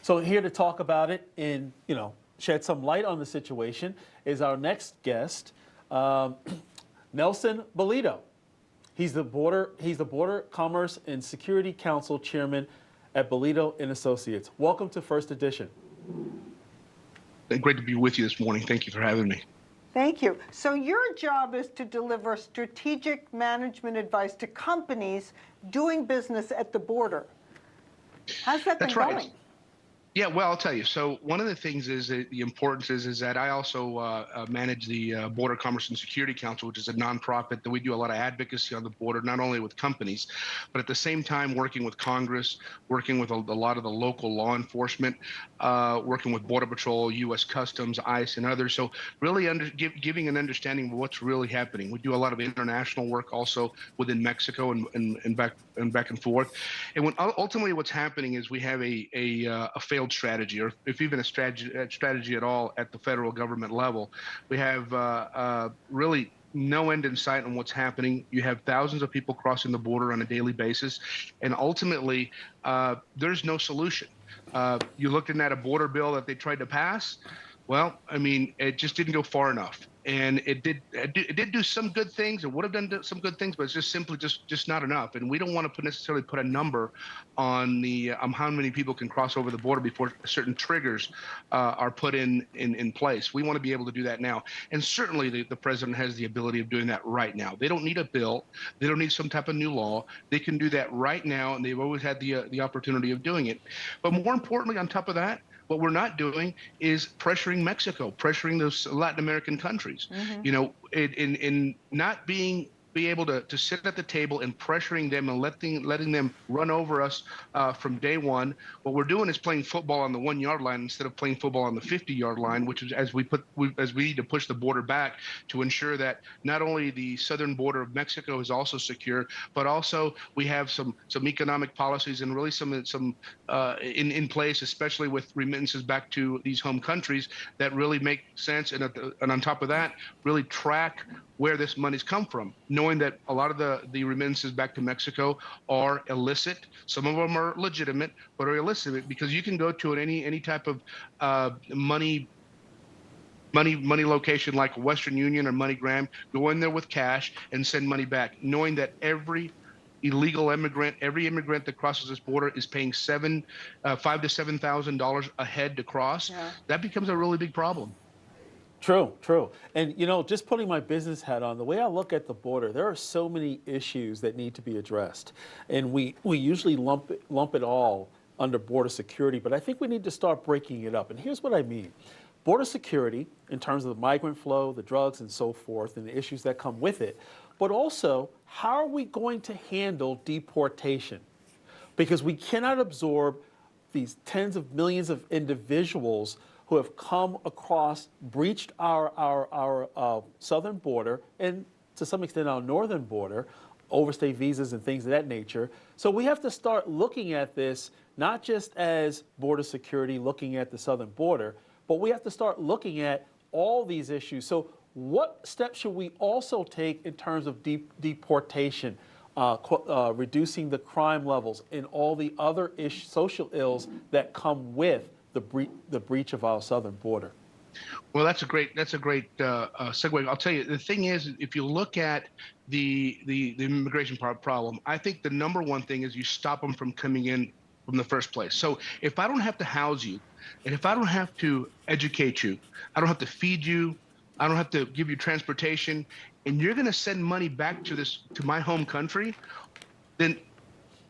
So here to talk about it and, shed some light on the situation is our next guest, Nelson Balido. He's the Border Commerce and Security Council Chairman at Balido and Associates. Welcome to First Edition. Great to be with you this morning. Thank you for having me. Thank you. So your job is to deliver strategic management advice to companies doing business at the border. How's that been going? Right. Yeah, well, I'll tell you. So one of the things is that the importance is that I also manage the Border Commerce and Security Council, which is a nonprofit that we do a lot of advocacy on the border, not only with companies, but at the same time working with Congress, working with a lot of the local law enforcement, working with Border Patrol, U.S. Customs, ICE, and others. So really giving an understanding of what's really happening. We do a lot of international work also within Mexico and back and forth. And ultimately what's happening is we have a failed strategy, or if even a strategy at all at the federal government level. We have really no end in sight on what's happening. You have thousands of people crossing the border on a daily basis, and ultimately there's no solution. You looked at a border bill that they tried to pass. Well, I mean, it just didn't go far enough. And it did do some good things. It would have done some good things, but it's just simply just not enough. And we don't want to necessarily put a number on the how many people can cross over the border before certain triggers are put in place. We want to be able to do that now. And certainly the president has the ability of doing that right now. They don't need a bill. They don't need some type of new law. They can do that right now, and they've always had the opportunity of doing it. But more importantly, on top of that, what we're not doing is pressuring Mexico, pressuring those Latin American countries. In not be able to sit at the table and pressuring them and letting them run over us from day one. What we're doing is playing football on the 1 yard line instead of playing football on the 50-yard line, which is as we need to push the border back to ensure that not only the southern border of Mexico is also secure, but also we have some economic policies and really some in place, especially with remittances back to these home countries that really make sense. And on top of that, really track where this money's come from, knowing that a lot of the remittances back to Mexico are illicit. Some of them are legitimate, but are illicit because you can go to any type of money location like Western Union or MoneyGram, go in there with cash and send money back, knowing that every illegal immigrant, every immigrant that crosses this border is paying $5,000 to $7,000 a head to cross. Yeah. That becomes a really big problem. True. And, just putting my business hat on, the way I look at the border, there are so many issues that need to be addressed. And we usually lump it all under border security, but I think we need to start breaking it up. And here's what I mean. Border security, in terms of the migrant flow, the drugs and so forth, and the issues that come with it, but also, how are we going to handle deportation? Because we cannot absorb these tens of millions of individuals who have come across, breached our southern border, and to some extent our northern border, overstay visas and things of that nature. So we have to start looking at this not just as border security, looking at the southern border, but we have to start looking at all these issues. So what steps should we also take in terms of deportation, reducing the crime levels, and all the other social ills that come with the breach of our southern border? Well, that's a great segue. I'll tell you, the thing is, if you look at the immigration problem, I think the number one thing is you stop them from coming in from the first place. So if I don't have to house you, and if I don't have to educate you, I don't have to feed you, I don't have to give you transportation, and you're going to send money back to my home country, then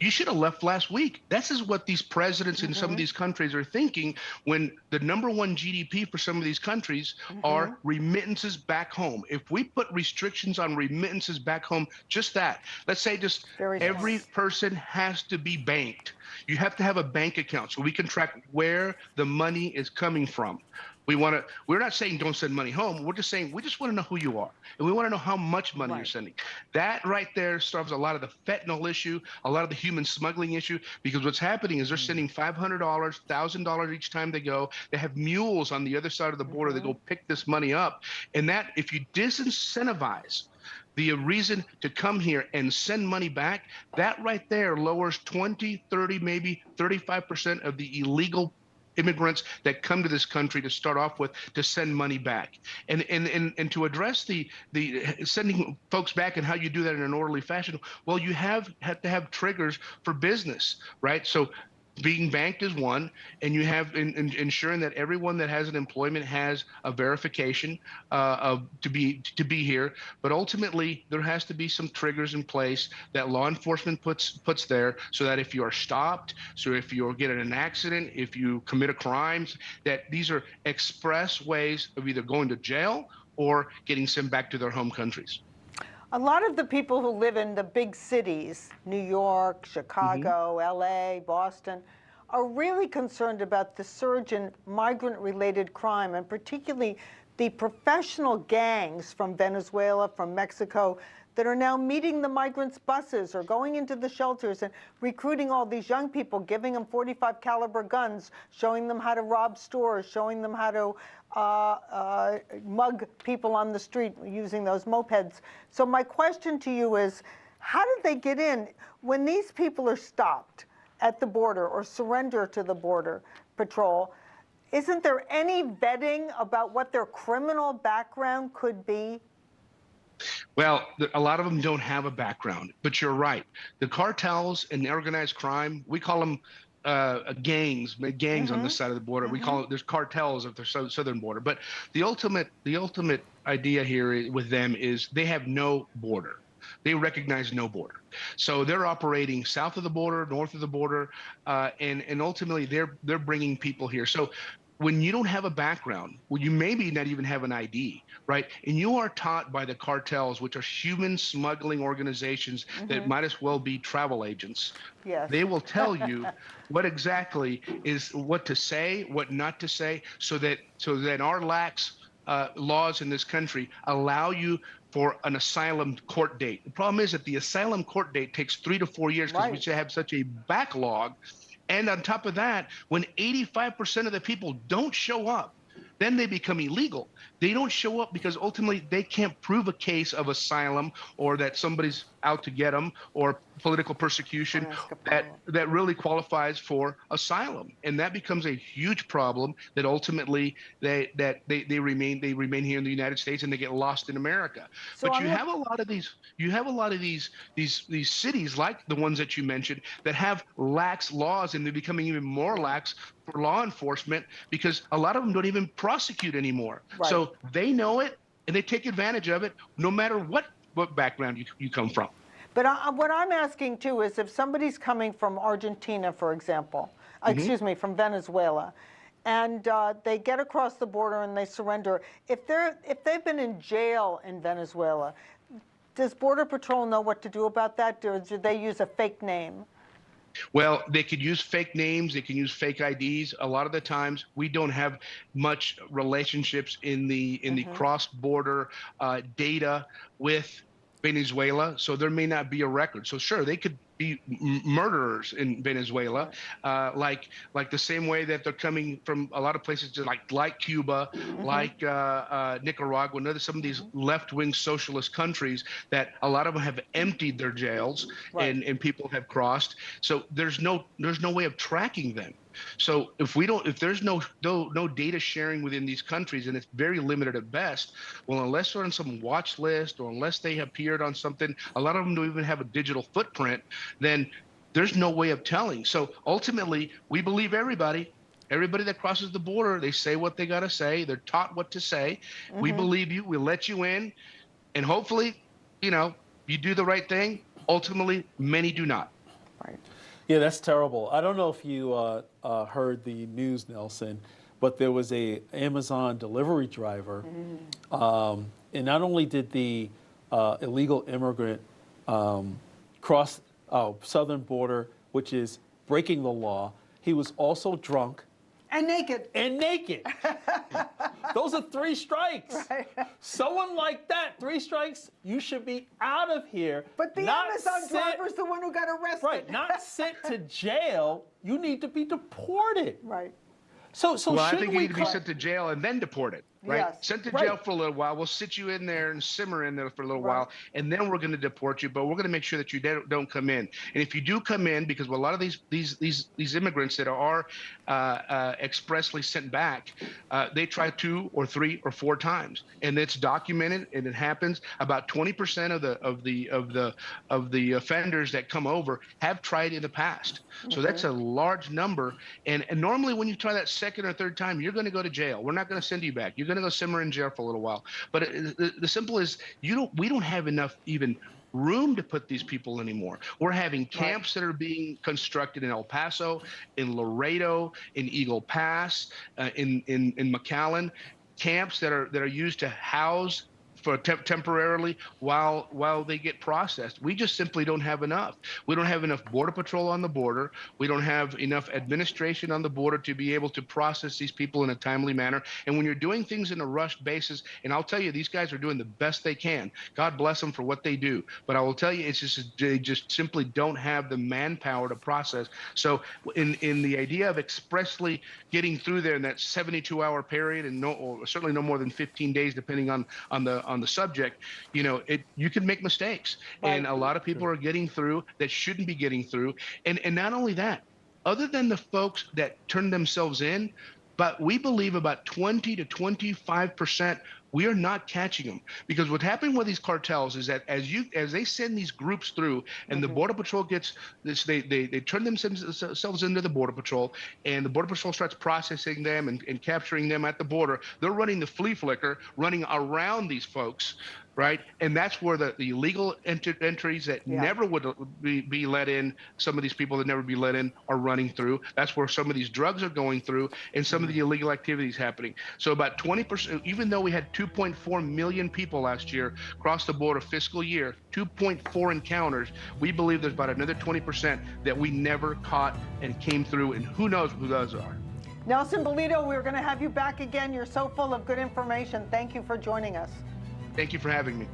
you should have left last week. This is what these presidents in some of these countries are thinking when the number one GDP for some of these countries are remittances back home. If we put restrictions on remittances back home, just that, let's say just every person has to be banked. You have to have a bank account so we can track where the money is coming from. We're not saying don't send money home. We're just saying we just want to know who you are, and we want to know how much money you're sending. That right there solves a lot of the fentanyl issue, a lot of the human smuggling issue, because what's happening is they're sending $500, $1,000 each time they go. They have mules on the other side of the border that go pick this money up. And that, if you disincentivize the reason to come here and send money back, that right there lowers 20, 30, maybe 35% of the illegal immigrants that come to this country to start off with to send money back. And to address the sending folks back and how you do that in an orderly fashion, well, you have to have triggers for business, right? So being banked is one, and you have ensuring that everyone that has an employment has a verification to be here. But ultimately, there has to be some triggers in place that law enforcement puts there, so that if you are stopped, so if you get in an accident, if you commit a crime, that these are express ways of either going to jail or getting sent back to their home countries. A lot of the people who live in the big cities, New York, Chicago, LA, Boston, are really concerned about the surge in migrant-related crime, and particularly the professional gangs from Venezuela, from Mexico, that are now meeting the migrants' buses or going into the shelters and recruiting all these young people, giving them .45 caliber guns, showing them how to rob stores, showing them how to mug people on the street using those mopeds. So my question to you is, how did they get in? When these people are stopped at the border or surrender to the Border Patrol, isn't there any vetting about what their criminal background could be? Well, a lot of them don't have a background, but you're right. The cartels and organized crime, we call them gangs on this side of the border. We call it, there's cartels at the southern border. But the ultimate idea here with them is they have no border. They recognize no border. So they're operating south of the border, north of the border, and ultimately they're bringing people here. So when you don't have a background, well, you maybe not even have an ID, right? And you are taught by the cartels, which are human smuggling organizations that might as well be travel agents. Yes. They will tell you what exactly is what to say, what not to say, so that our lax laws in this country allow you for an asylum court date. The problem is that the asylum court date takes 3 to 4 years because we should have such a backlog. And on top of that, when 85% of the people don't show up, then they become illegal. They don't show up because ultimately they can't prove a case of asylum or that somebody's out to get them or political persecution that really qualifies for asylum. And that becomes a huge problem that ultimately they remain here in the United States and they get lost in America. So but you have a lot of these cities like the ones that you mentioned that have lax laws, and they're becoming even more lax for law enforcement because a lot of them don't even prosecute anymore. Right. So they know it and they take advantage of it no matter what background you come from. But what I'm asking too is, if somebody's coming from Argentina, for example, excuse me, from Venezuela, and they get across the border and they surrender, if they've been in jail in Venezuela, does Border Patrol know what to do about that? Or do they use a fake name? Well, they could use fake names. They can use fake IDs. A lot of the times, we don't have much relationships in the cross-border data with Venezuela, so there may not be a record. So sure, they could be murderers in Venezuela, like the same way that they're coming from a lot of places, like Cuba, like Nicaragua, some of these left-wing socialist countries that a lot of them have emptied their jails, and people have crossed. So there's no way of tracking them. So if there's no data sharing within these countries, and it's very limited at best, well, unless they're on some watch list or unless they appeared on something, a lot of them don't even have a digital footprint, then there's no way of telling. So ultimately, we believe everybody that crosses the border, they say what they got to say. They're taught what to say. We believe you. We let you in. And hopefully, you do the right thing. Ultimately, many do not. Right. Yeah, that's terrible. I don't know if you heard the news, Nelson, but there was a Amazon delivery driver, and not only did the illegal immigrant cross southern border, which is breaking the law, he was also drunk. And naked. And naked. Those are 3 strikes. Right. Someone like that, 3 strikes, you should be out of here. But the Amazon driver's the one who got arrested. Right, not sent to jail. You need to be deported. Right. So well, I think you need to be sent to jail and then deported. right? Yes. Sent to Right. jail for a little while. We'll sit you in there and simmer in there for a little Right. while, and then we're going to deport you. But we're going to make sure that you don't come in. And if you do come in, because a lot of these immigrants that are expressly sent back, they try 2 or 3 or 4 times, and it's documented, and it happens. About 20% of the offenders that come over have tried in the past. So that's a large number. And normally when you try that second or third time, you're going to go to jail. We're not going to send you back. You're going to go simmer in jail for a little while. But the simple is we don't have enough even room to put these people anymore. We're having camps that are being constructed in El Paso, in Laredo, in Eagle Pass, in McAllen, camps that are used to house for temporarily while they get processed. We just simply don't have enough. We don't have enough border patrol on the border. We don't have enough administration on the border to be able to process these people in a timely manner. And when you're doing things in a rushed basis, and I'll tell you, these guys are doing the best they can. God bless them for what they do. But I will tell you, it's just they just simply don't have the manpower to process. So in the idea of expressly getting through there in that 72-hour period, and or certainly no more than 15 days, depending on the subject, you can make mistakes. And a lot of people are getting through that shouldn't be getting through. And not only that, other than the folks that turn themselves in, but we believe about 20 to 25%, we are not catching them. Because what happened with these cartels is that as they send these groups through, and the Border Patrol gets this, they turn themselves into the Border Patrol, and the Border Patrol starts processing them and capturing them at the border. They're running the flea flicker, running around these folks, right? And that's where the illegal entries that never would be let in, some of these people that never be let in, are running through. That's where some of these drugs are going through, and some of the illegal activities happening. So about 20%, even though we had 2.4 million people last year cross the border fiscal year, 2.4 encounters, we believe there's about another 20% that we never caught and came through, and who knows who those are. Nelson Balido, we're going to have you back again. You're so full of good information. Thank you for joining us. Thank you for having me.